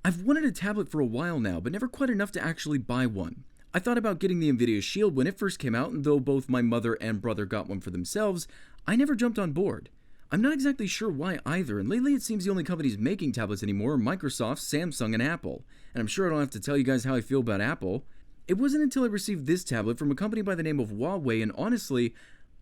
I've wanted a tablet for a while now, but never quite enough to actually buy one. I thought about getting the Nvidia Shield when it first came out, and though both my mother and brother got one for themselves, I never jumped on board. I'm not exactly sure why either, and lately it seems the only companies making tablets anymore are Microsoft, Samsung, and Apple. And I'm sure I don't have to tell you guys how I feel about Apple. It wasn't until I received this tablet from a company by the name of Huawei, and honestly,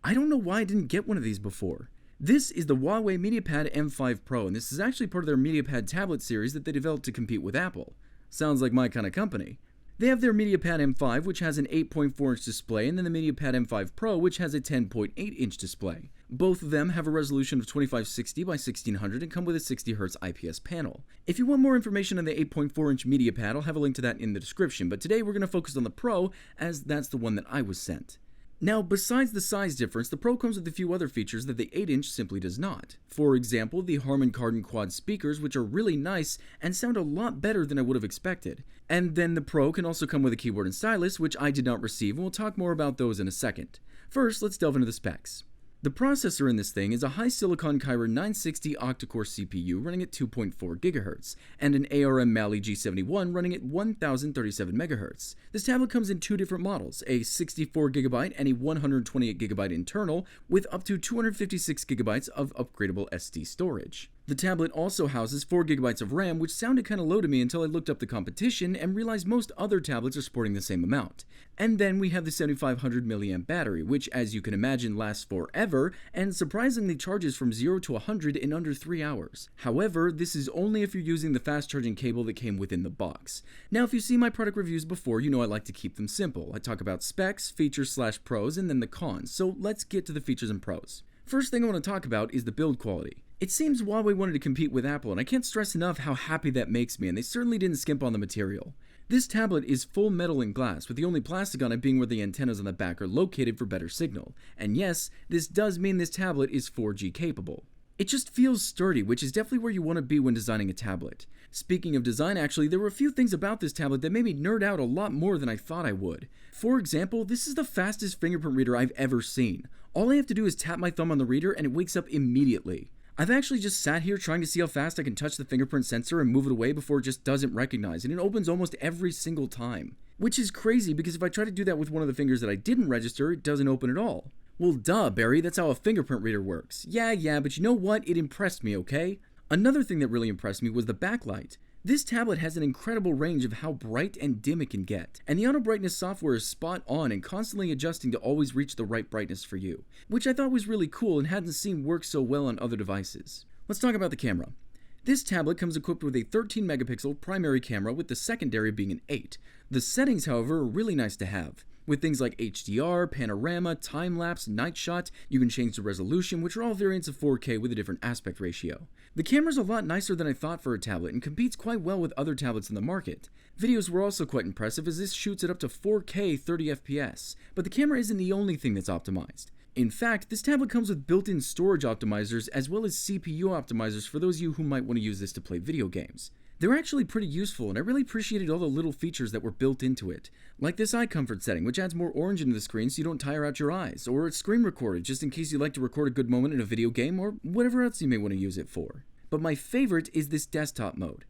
I don't know why I didn't get one of these before. This is the Huawei MediaPad M5 Pro, and this is actually part of their MediaPad tablet series that they developed to compete with Apple. Sounds like my kind of company. They have their MediaPad M5, which has an 8.4-inch display, and then the MediaPad M5 Pro, which has a 10.8-inch display. Both of them have a resolution of 2560 by 1600 and come with a 60Hz IPS panel. If you want more information on the 8.4-inch MediaPad, I'll have a link to that in the description, but today we're going to focus on the Pro, as that's the one that I was sent. Now, besides the size difference, the Pro comes with a few other features that the 8-inch simply does not. For example, the Harman Kardon quad speakers, which are really nice and sound a lot better than I would have expected. And then the Pro can also come with a keyboard and stylus, which I did not receive, and we'll talk more about those in a second. First, let's delve into the specs. The processor in this thing is a HiSilicon Kyber 960 octa-core CPU running at 2.4 GHz, and an ARM Mali G71 running at 1037 MHz. This tablet comes in two different models, a 64GB and a 128GB internal, with up to 256GB of upgradable SD storage. The tablet also houses 4GB of RAM, which sounded kinda low to me until I looked up the competition and realized most other tablets are sporting the same amount. And then we have the 7500 mAh battery, which as you can imagine lasts forever and surprisingly charges from 0 to 100 in under 3 hours. However, this is only if you're using the fast charging cable that came within the box. Now if you've seen my product reviews before, you know I like to keep them simple. I talk about specs, features/pros, and then the cons, so let's get to the features and pros. First thing I want to talk about is the build quality. It seems Huawei wanted to compete with Apple, and I can't stress enough how happy that makes me, and they certainly didn't skimp on the material. This tablet is full metal and glass, with the only plastic on it being where the antennas on the back are located for better signal. And yes, this does mean this tablet is 4G capable. It just feels sturdy, which is definitely where you want to be when designing a tablet. Speaking of design, actually, there were a few things about this tablet that made me nerd out a lot more than I thought I would. For example, this is the fastest fingerprint reader I've ever seen. All I have to do is tap my thumb on the reader and it wakes up immediately. I've actually just sat here trying to see how fast I can touch the fingerprint sensor and move it away before it just doesn't recognize, and it opens almost every single time. Which is crazy because if I try to do that with one of the fingers that I didn't register, it doesn't open at all. Well duh, Barry, that's how a fingerprint reader works. Yeah, but you know what? It impressed me, okay? Another thing that really impressed me was the backlight. This tablet has an incredible range of how bright and dim it can get, and the auto brightness software is spot on and constantly adjusting to always reach the right brightness for you, which I thought was really cool and hadn't seen work so well on other devices. Let's talk about the camera. This tablet comes equipped with a 13 megapixel primary camera with the secondary being an 8. The settings, however, are really nice to have. With things like HDR, panorama, time-lapse, night shot, you can change the resolution, which are all variants of 4K with a different aspect ratio. The camera's a lot nicer than I thought for a tablet and competes quite well with other tablets in the market. Videos were also quite impressive as this shoots at up to 4K 30fps, but the camera isn't the only thing that's optimized. In fact, this tablet comes with built-in storage optimizers as well as CPU optimizers for those of you who might want to use this to play video games. They're actually pretty useful, and I really appreciated all the little features that were built into it. Like this eye comfort setting, which adds more orange into the screen so you don't tire out your eyes, or it's screen recorded just in case you like to record a good moment in a video game, or whatever else you may want to use it for. But my favorite is this desktop mode.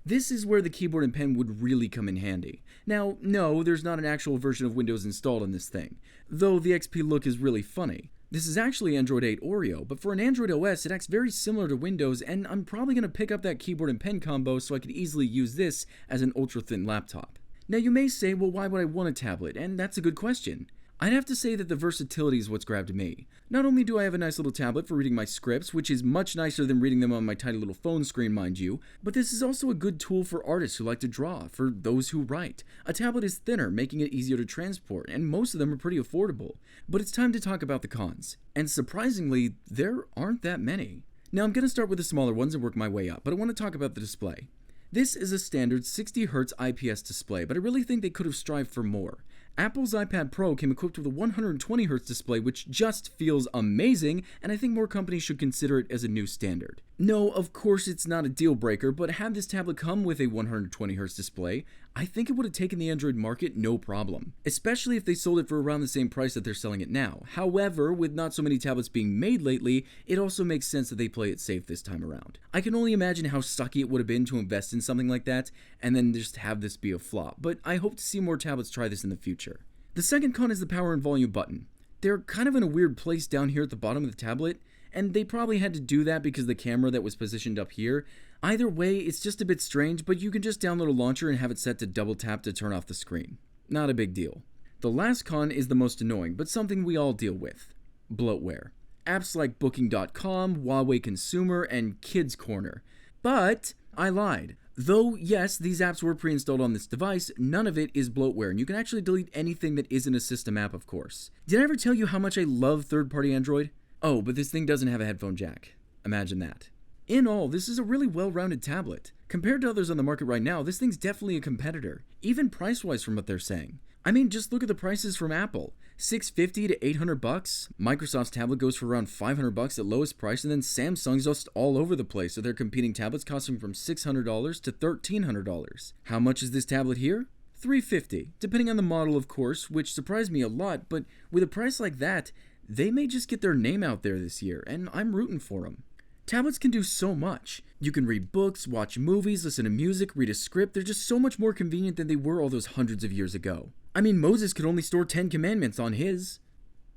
This is where the keyboard and pen would really come in handy. Now, no, there's not an actual version of Windows installed on this thing, though the XP look is really funny. This is actually Android 8 Oreo, but for an Android OS, it acts very similar to Windows, and I'm probably going to pick up that keyboard and pen combo so I could easily use this as an ultra-thin laptop. Now you may say, well, why would I want a tablet? And that's a good question. I'd have to say that the versatility is what's grabbed me. Not only do I have a nice little tablet for reading my scripts, which is much nicer than reading them on my tiny little phone screen, mind you, but this is also a good tool for artists who like to draw, for those who write. A tablet is thinner, making it easier to transport, and most of them are pretty affordable. But it's time to talk about the cons. And surprisingly, there aren't that many. Now I'm going to start with the smaller ones and work my way up, but I want to talk about the display. This is a standard 60Hz IPS display, but I really think they could have strived for more. Apple's iPad Pro came equipped with a 120Hz display, which just feels amazing, and I think more companies should consider it as a new standard. No, of course it's not a deal breaker, but had this tablet come with a 120Hz display, I think it would have taken the Android market no problem, especially if they sold it for around the same price that they're selling it now. However, with not so many tablets being made lately, it also makes sense that they play it safe this time around. I can only imagine how sucky it would have been to invest in something like that and then just have this be a flop, but I hope to see more tablets try this in the future. The second con is the power and volume button. They're kind of in a weird place down here at the bottom of the tablet, and they probably had to do that because the camera that was positioned up here. Either way, it's just a bit strange, but you can just download a launcher and have it set to double tap to turn off the screen. Not a big deal. The last con is the most annoying, but something we all deal with. Bloatware. Apps like Booking.com, Huawei Consumer, and Kids Corner. But I lied. Though, yes, these apps were pre-installed on this device, none of it is bloatware, and you can actually delete anything that isn't a system app, of course. Did I ever tell you how much I love third-party Android? Oh, but this thing doesn't have a headphone jack. Imagine that. In all, this is a really well-rounded tablet. Compared to others on the market right now, this thing's definitely a competitor, even price-wise from what they're saying. I mean, just look at the prices from Apple. $650 to $800. Microsoft's tablet goes for around $500 at lowest price, and then Samsung's just all over the place, so they're competing tablets costing from $600 to $1,300. How much is this tablet here? $350, depending on the model, of course, which surprised me a lot, but with a price like that, they may just get their name out there this year, and I'm rooting for them. Tablets can do so much. You can read books, watch movies, listen to music, read a script. They're just so much more convenient than they were all those hundreds of years ago. I mean, Moses could only store 10 commandments on his.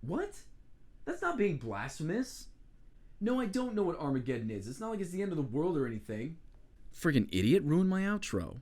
What? That's not being blasphemous. No, I don't know what Armageddon is. It's not like it's the end of the world or anything. Friggin' idiot ruined my outro.